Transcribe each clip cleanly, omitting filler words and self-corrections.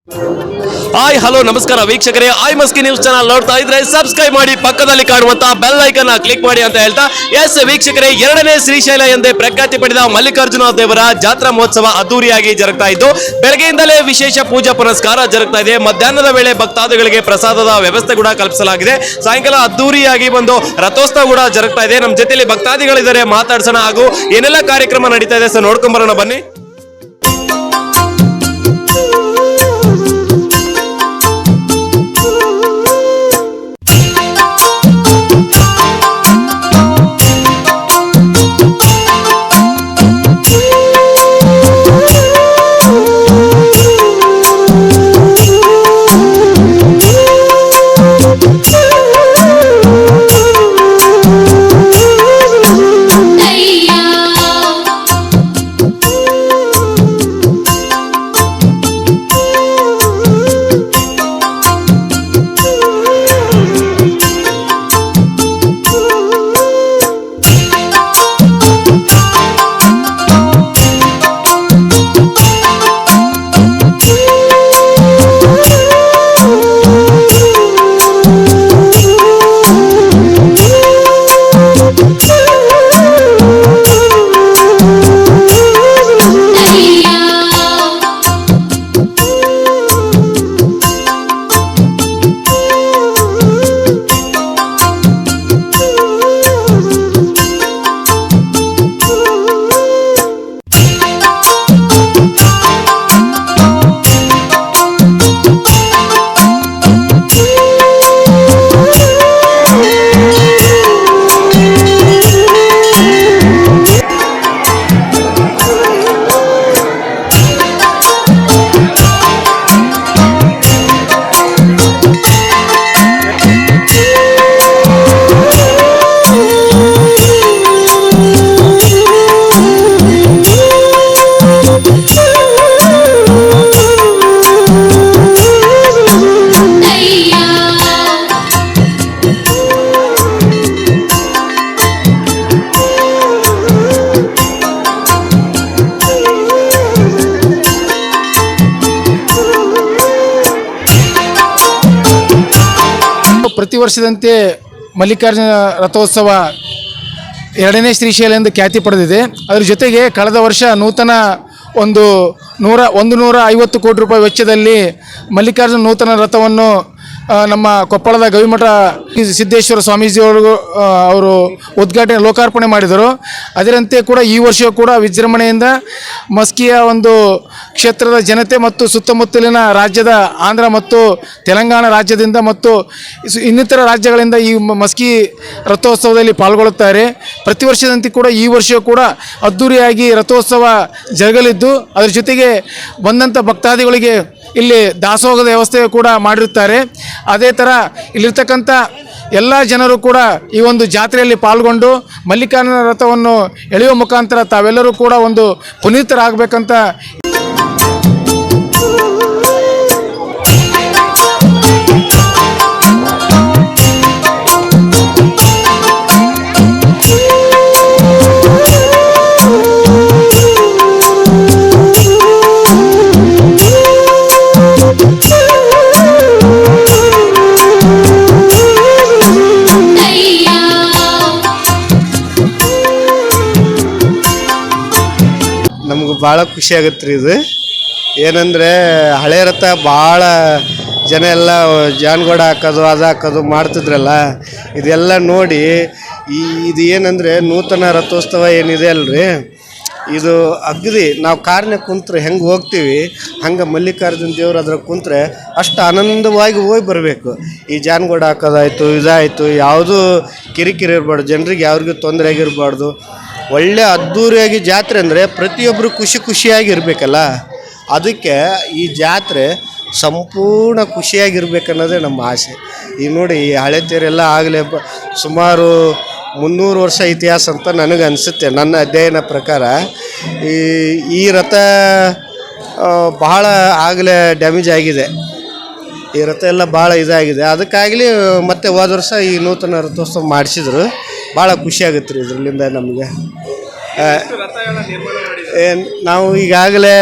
Hi hello ನಮಸ್ಕಾರ ವೀಕ್ಷಕರೇ, I Maski news channel ನೋಡ್ತಾ ಇದ್ರೆ ಸಬ್ಸ್ಕ್ರೈಬ್ ಮಾಡಿ, ಪಕ್ಕದಲ್ಲಿ ಕಾಣುವಂತಹ ಬೆಲ್ ಐಕನ್ ಕ್ಲಿಕ್ ಮಾಡಿ ಅಂತ ಹೇಳ್ತಾ, ಎಸ್ ವೀಕ್ಷಕರೇ, ಎರಡನೇ ಶ್ರೀಶೈಲ ಎಂದೇ ಪ್ರಖ್ಯಾತಿ ಪಡೆದ ಮಲ್ಲಿಕಾರ್ಜುನ ದೇವರ ಜಾತ್ರಾ ಮಹೋತ್ಸವ ಅದ್ದೂರಿಯಾಗಿ ಜರುಗ್ತಾ ಇದ್ದು, ಬೆಳಗ್ಗೆಯಿಂದಲೇ ವಿಶೇಷ ಪೂಜಾ ಪುನಸ್ಕಾರ ಜರುಗ್ತಾ ಇದೆ. ಮಧ್ಯಾಹ್ನದ ವೇಳೆ ಭಕ್ತಾದಿಗಳಿಗೆ ಪ್ರಸಾದದ ವ್ಯವಸ್ಥೆ ಕೂಡ ಕಲ್ಪಿಸಲಾಗಿದೆ. ಸಾಯಂಕಾಲ ಅದ್ದೂರಿಯಾಗಿ ಒಂದು ರಥೋತ್ಸವ ಕೂಡ ಜರುಗ್ತಾ ಇದೆ. ನಮ್ಮ ಜೊತೆಯಲ್ಲಿ ಭಕ್ತಾದಿಗಳಿದ್ದಾರೆ, ಮಾತಾಡ್ಸೋಣ ಹಾಗೂ ಏನೆಲ್ಲ ಕಾರ್ಯಕ್ರಮ ನಡೀತಾ ಇದೆ ಸರ್ ನೋಡ್ಕೊಂಬರೋಣ ಬನ್ನಿ. ಪ್ರತಿ ವರ್ಷದಂತೆ ಮಲ್ಲಿಕಾರ್ಜುನ ರಥೋತ್ಸವ ಎರಡನೇ ಶ್ರೀಶೈಲ ಎಂದು ಖ್ಯಾತಿ ಪಡೆದಿದೆ. ಅದರ ಜೊತೆಗೆ ಕಳೆದ ವರ್ಷ ನೂತನ 150 ಕೋಟಿ ರೂಪಾಯಿ ವೆಚ್ಚದಲ್ಲಿ ಮಲ್ಲಿಕಾರ್ಜುನ ನೂತನ ರಥವನ್ನು ನಮ್ಮ ಕೊಪ್ಪಳದ ಗವಿಮಠ ಸಿದ್ದೇಶ್ವರ ಸ್ವಾಮೀಜಿಯವರು ಅವರು ಉದ್ಘಾಟನೆ ಲೋಕಾರ್ಪಣೆ ಮಾಡಿದರು. ಅದರಂತೆ ಕೂಡ ಈ ವರ್ಷವೂ ಕೂಡ ವಿಜೃಂಭಣೆಯಿಂದ ಮಸ್ಕಿಯ ಒಂದು ಕ್ಷೇತ್ರದ ಜನತೆ ಮತ್ತು ಸುತ್ತಮುತ್ತಲಿನ ರಾಜ್ಯದ ಆಂಧ್ರ ಮತ್ತು ತೆಲಂಗಾಣ ರಾಜ್ಯದಿಂದ ಮತ್ತು ಇನ್ನಿತರ ರಾಜ್ಯಗಳಿಂದ ಈ ಮಸ್ಕಿ ರಥೋತ್ಸವದಲ್ಲಿ ಪಾಲ್ಗೊಳ್ಳುತ್ತಾರೆ. ಪ್ರತಿ ವರ್ಷದಂತೆ ಕೂಡ ಈ ವರ್ಷವೂ ಕೂಡ ಅದ್ದೂರಿಯಾಗಿ ರಥೋತ್ಸವ ಜರುಗಲಿದ್ದು, ಅದರ ಜೊತೆಗೆ ಬಂದಂಥ ಭಕ್ತಾದಿಗಳಿಗೆ ಇಲ್ಲಿ ದಾಸೋಹದ ವ್ಯವಸ್ಥೆ ಕೂಡ ಮಾಡಿರುತ್ತಾರೆ. ಅದೇ ಥರ ಇಲ್ಲಿರ್ತಕ್ಕಂಥ ಎಲ್ಲ ಜನರು ಕೂಡ ಈ ಒಂದು ಜಾತ್ರೆಯಲ್ಲಿ ಪಾಲ್ಗೊಂಡು ಮಲ್ಲಿಕಾರ್ಜುನ ರಥವನ್ನು ಎಳೆಯುವ ಮುಖಾಂತರ ತಾವೆಲ್ಲರೂ ಕೂಡ ಒಂದು ಪುನೀತರಾಗಬೇಕಂತ ನಮಗೂ ಭಾಳ ಖುಷಿ ಆಗುತ್ತೆ ರೀ. ಇದು ಏನಂದರೆ ಹಳೆ ರಥ ಭಾಳ ಜನ ಎಲ್ಲ ಜಾನ್ಗೋಡ ಹಾಕೋದು ಅದು ಹಾಕೋದು ಮಾಡ್ತಿದ್ರಲ್ಲ, ಇದೆಲ್ಲ ನೋಡಿ ಇದು ಏನಂದರೆ ನೂತನ ರಥೋತ್ಸವ ಏನಿದೆ ಅಲ್ರಿ, ಇದು ಅಗದಿ ನಾವು ಕಾರ್ನಾಗ ಕುಂತ್ರೆ ಹೆಂಗೆ ಹೋಗ್ತೀವಿ ಹಂಗೆ ಮಲ್ಲಿಕಾರ್ಜುನ ದೇವ್ರು ಅದ್ರ ಕುಂತ್ರೆ ಅಷ್ಟು ಆನಂದವಾಗಿ ಹೋಗಿ ಬರಬೇಕು. ಈ ಜಾನ್ಗೋಡ ಹಾಕೋದಾಯಿತು ಇದಾಯಿತು ಯಾವುದೂ ಕಿರಿಕಿರಿ ಇರಬಾರ್ದು, ಜನರಿಗೆ ಯಾರಿಗೂ ತೊಂದರೆ ಆಗಿರಬಾರ್ದು. ಒಳ್ಳೆ ಅದ್ಧೂರಿಯಾಗಿ ಜಾತ್ರೆ ಅಂದರೆ ಪ್ರತಿಯೊಬ್ಬರು ಖುಷಿಯಾಗಿ ಇರಬೇಕಲ್ಲ, ಅದಕ್ಕೆ ಈ ಜಾತ್ರೆ ಸಂಪೂರ್ಣ ಖುಷಿಯಾಗಿರ್ಬೇಕನ್ನೋದೇ ನಮ್ಮ ಆಸೆ. ಈಗ ನೋಡಿ ಈ ಹಳೆ ತೇರೆಲ್ಲ ಆಗಲೇ ಸುಮಾರು 300 ವರ್ಷ ಇತಿಹಾಸ ಅಂತ ನನಗೆ ಅನಿಸುತ್ತೆ. ನನ್ನ ಅಧ್ಯಯನ ಪ್ರಕಾರ ಈ ರಥ ಬಹಳ ಆಗಲೇ ಡ್ಯಾಮೇಜ್ ಆಗಿದೆ. ಈ ರಥ ಎಲ್ಲ ಭಾಳ ಇದಾಗಿದೆ. ಅದಕ್ಕಾಗಲಿ ಮತ್ತೆ ಹೋದ ವರ್ಷ ಈ ನೂತನ ರಥೋತ್ಸವ ಮಾಡಿಸಿದ್ರು. ಭಾಳ ಖುಷಿಯಾಗುತ್ತೆ ರೀ ಇದರಿಂದ ನಮಗೆ. ನಾವು ಈಗಾಗಲೇ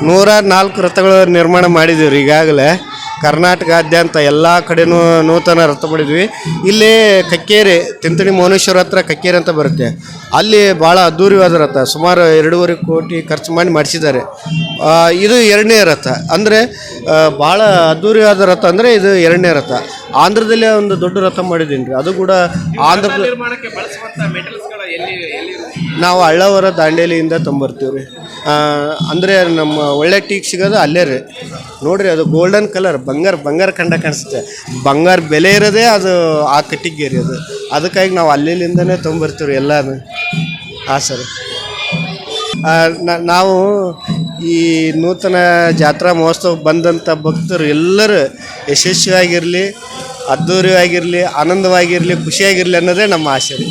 104 ರಥಗಳು ನಿರ್ಮಾಣ ಮಾಡಿದ್ದೀವಿ ರೀ ಈಗಾಗಲೇ. ಕರ್ನಾಟಕಾದ್ಯಂತ ಎಲ್ಲ ಕಡೆನೂ ನೂತನ ರಥ ಮಾಡಿದ್ವಿ. ಇಲ್ಲಿ ಕಕ್ಕೇರಿ ತಿಂತಣಿ ಮೌನೇಶ್ವರ ಹತ್ರ ಕಕ್ಕೇರಿ ಅಂತ ಬರುತ್ತೆ, ಅಲ್ಲಿ ಭಾಳ ಅದ್ಧೂರಿಯಾದ ರಥ, ಸುಮಾರು 2.5 ಕೋಟಿ ಖರ್ಚು ಮಾಡಿ ಮಾಡಿಸಿದ್ದಾರೆ. ಇದು 2ನೇ ರಥ, ಅಂದರೆ ಭಾಳ ಅದ್ಧೂರಿಯಾದ ರಥ ಅಂದರೆ ಇದು 2ನೇ ರಥ. ಆಂಧ್ರದಲ್ಲಿ ಒಂದು ದೊಡ್ಡ ರಥ ಮಾಡಿದ್ದೀನಿ ರೀ, ಅದು ಕೂಡ ಆಂಧ್ರ ನಾವು ಹಳ್ಳವರ ದಾಂಡೇಲಿಯಿಂದ ತೊಂಬರ್ತೀವಿ ರೀ. ಅಂದರೆ ನಮ್ಮ ಒಳ್ಳೆ ಟೀಕ್ ಸಿಗೋದು ಅಲ್ಲೇ ರೀ. ನೋಡಿರಿ ಅದು ಗೋಲ್ಡನ್ ಕಲರ್ ಬಂಗಾರ ಕಂಡ ಕಾಣಿಸುತ್ತೆ. ಬಂಗಾರ ಬೆಲೆ ಇರೋದೇ ಅದು ಆ ಕಟ್ಟಿಗೇರಿ ಅದು, ಅದಕ್ಕಾಗಿ ನಾವು ಅಲ್ಲಿಂದನೇ ತೊಗೊಂಬರ್ತೀವಿ ರೀ ಎಲ್ಲನೂ. ಹಾಂ ಸರ್, ನಾವು ಈ ನೂತನ ಜಾತ್ರಾ ಮಹೋತ್ಸವ ಬಂದಂಥ ಭಕ್ತರು ಎಲ್ಲರೂ ಯಶಸ್ವಿಯಾಗಿರಲಿ, ಅದ್ಧೂರಿಯಾಗಿರಲಿ, ಆನಂದವಾಗಿರಲಿ, ಖುಷಿಯಾಗಿರಲಿ ಅನ್ನೋದೇ ನಮ್ಮ ಆಸೆ ರೀ.